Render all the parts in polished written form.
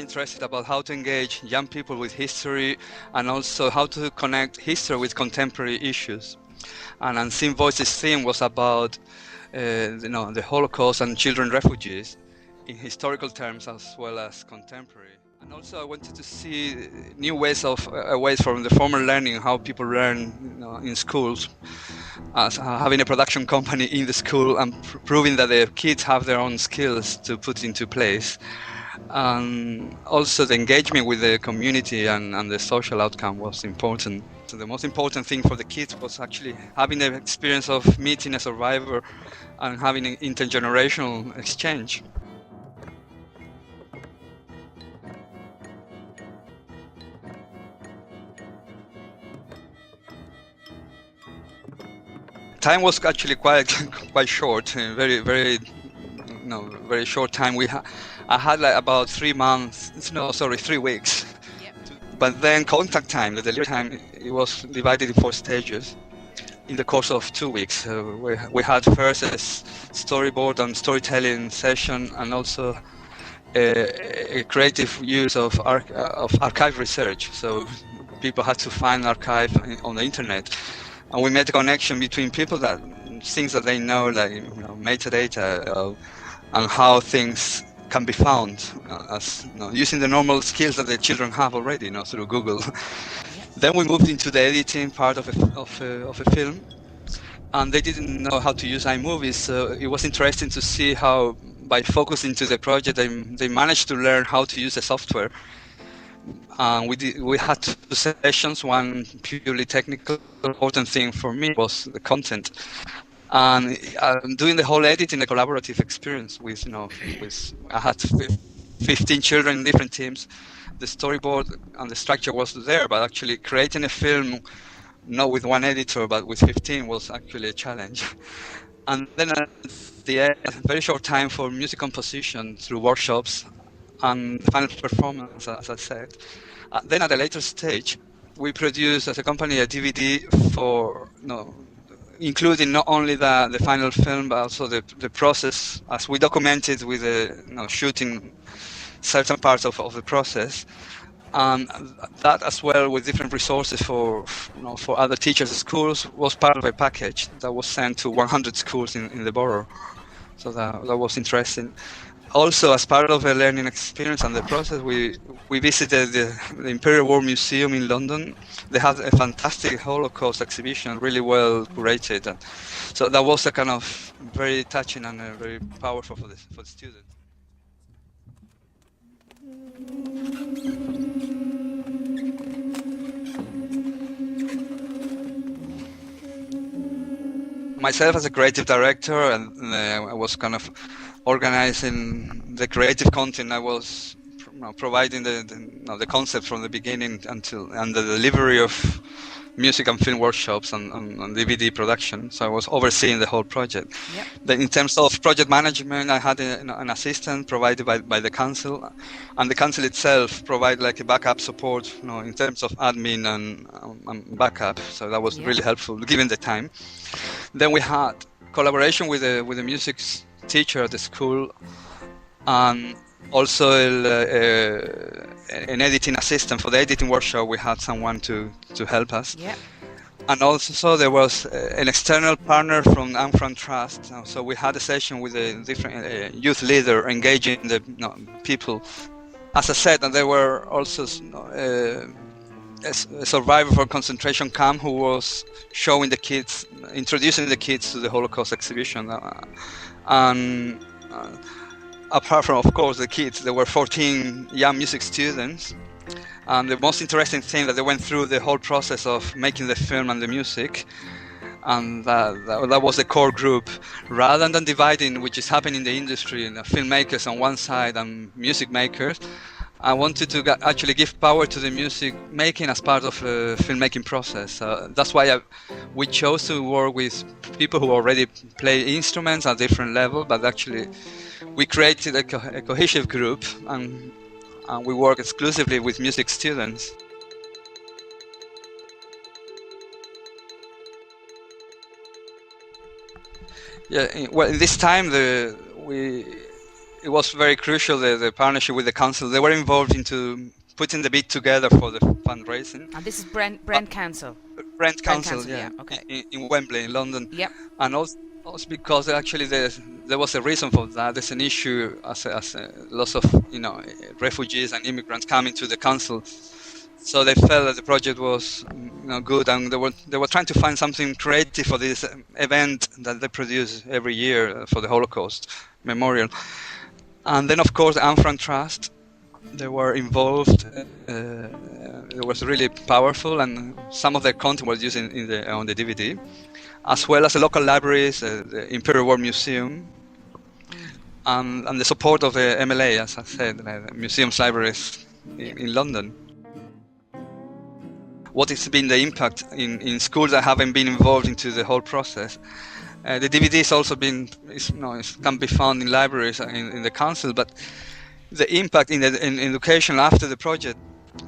interested about how to engage young people with history and also how to connect history with contemporary issues. And Unseen Voices theme was about the Holocaust and children refugees in historical terms as well as contemporary. And also I wanted to see new ways away from the formal learning, how people learn in schools, as having a production company in the school and proving that the kids have their own skills to put into place. And also the engagement with the community and the social outcome was important. So the most important thing for the kids was actually having the experience of meeting a survivor and having an intergenerational exchange. Time was actually quite short, very short time. I had like about 3 months, 3 weeks. Yep. But then contact time, the delivery time, it was divided in 4 stages in the course of 2 weeks. We had first a storyboard and storytelling session, and also a creative use of archive research. So people had to find archive on the internet. And we made a connection between people that things that they know, like metadata, and how things can be found using the normal skills that the children have already, through Google. Then we moved into the editing part of a film, and they didn't know how to use iMovies, so it was interesting to see how, by focusing to the project, they managed to learn how to use the software. We had 2 sessions. One purely technical. The important thing for me was the content, and doing the whole editing, a collaborative experience with I had 15 children in different teams. The storyboard and the structure was there, but actually creating a film, not with one editor, but with 15, was actually a challenge. And then at the end, a very short time for music composition through workshops and the final performance, as I said. Then at a later stage, we produced as a company a DVD for including not only the final film, but also the process, as we documented with shooting certain parts of the process. And that, as well, with different resources for other teachers' schools, was part of a package that was sent to 100 schools in the borough. So that was interesting. Also, as part of a learning experience and the process, we visited the Imperial War Museum in London. They had a fantastic Holocaust exhibition, really well curated. And so that was a kind of very touching and very powerful for the students. Myself as a creative director, and I was kind of organizing the creative content. I was providing the concept from the beginning and the delivery of music and film workshops and DVD production. So I was overseeing the whole project. Yep. Then in terms of project management, I had an assistant provided by the council, and the council itself provided like a backup support, in terms of admin and backup. So that was really helpful given the time. Then we had collaboration with the music teacher at the school, and also an editing assistant. For the editing workshop, we had someone to help us. Yeah. And also there was an external partner from Amfran Trust. So we had a session with a different youth leader engaging the people. As I said, and there were also a survivor from concentration camp who was showing the kids, introducing the kids to the Holocaust exhibition. And apart from, of course, the kids, there were 14 young music students. And the most interesting thing that they went through the whole process of making the film and the music. And that was the core group. Rather than dividing, which is happening in the industry, filmmakers on one side and music makers, I wanted to actually give power to the music making as part of a filmmaking process. That's why we chose to work with people who already play instruments at different levels, but actually we created a cohesive group, and we work exclusively with music students. Yeah, well, in this time, it was very crucial, the partnership with the council. They were involved into putting the bid together for the fundraising. And this is Brent Council. Brent Council, yeah. Okay. In Wembley, in London. Yep. And also because actually there was a reason for that. There's an issue as lots of refugees and immigrants coming to the council. So they felt that the project was good, and they were trying to find something creative for this event that they produce every year for the Holocaust Memorial. And then, of course, the Anne Frank Trust, they were involved. It was really powerful, and some of their content was used on the DVD, as well as the local libraries, the Imperial War Museum, and the support of the MLA, as I said, the museums, libraries in London. What has been the impact in schools that haven't been involved into the whole process? The DVD has also can be found in libraries in the council, but the impact in education after the project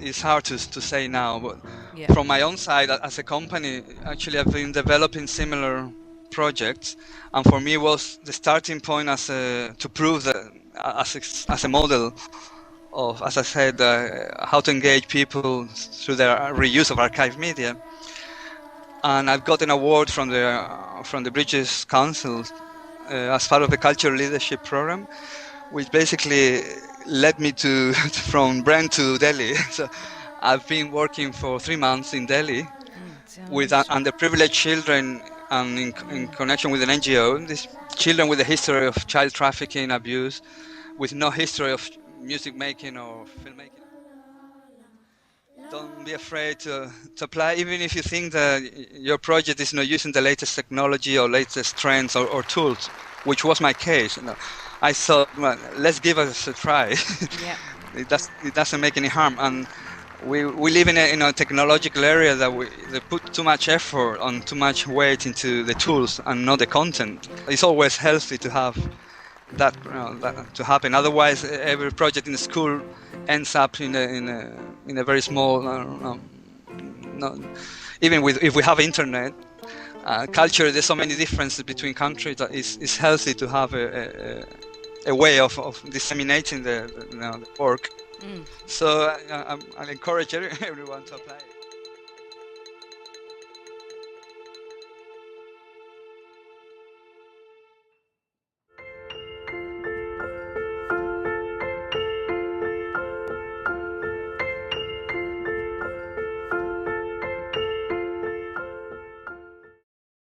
is hard to say now. But from my own side, as a company, actually I've been developing similar projects, and for me was the starting point to prove that as a model of, as I said, how to engage people through their reuse of archive media. And I've got an award from the British Council as part of the Cultural Leadership Program, which basically led me from Brent to Delhi. So I've been working for 3 months in Delhi with underprivileged children, and in connection with an NGO. These children with a history of child trafficking, abuse, with no history of music making or filmmaking. Don't be afraid to apply, even if you think that your project is not using the latest technology or latest trends or tools, which was my case. I thought, well, let's give us a try. Yeah. It doesn't make any harm. And we live in a technological area that they put too much effort on, too much weight into the tools and not the content. It's always healthy to have that to happen. Otherwise, every project in the school ends up in a very small. Even if we have internet, culture, there's so many differences between countries that it's healthy to have a way of disseminating the work. So I encourage everyone to apply it.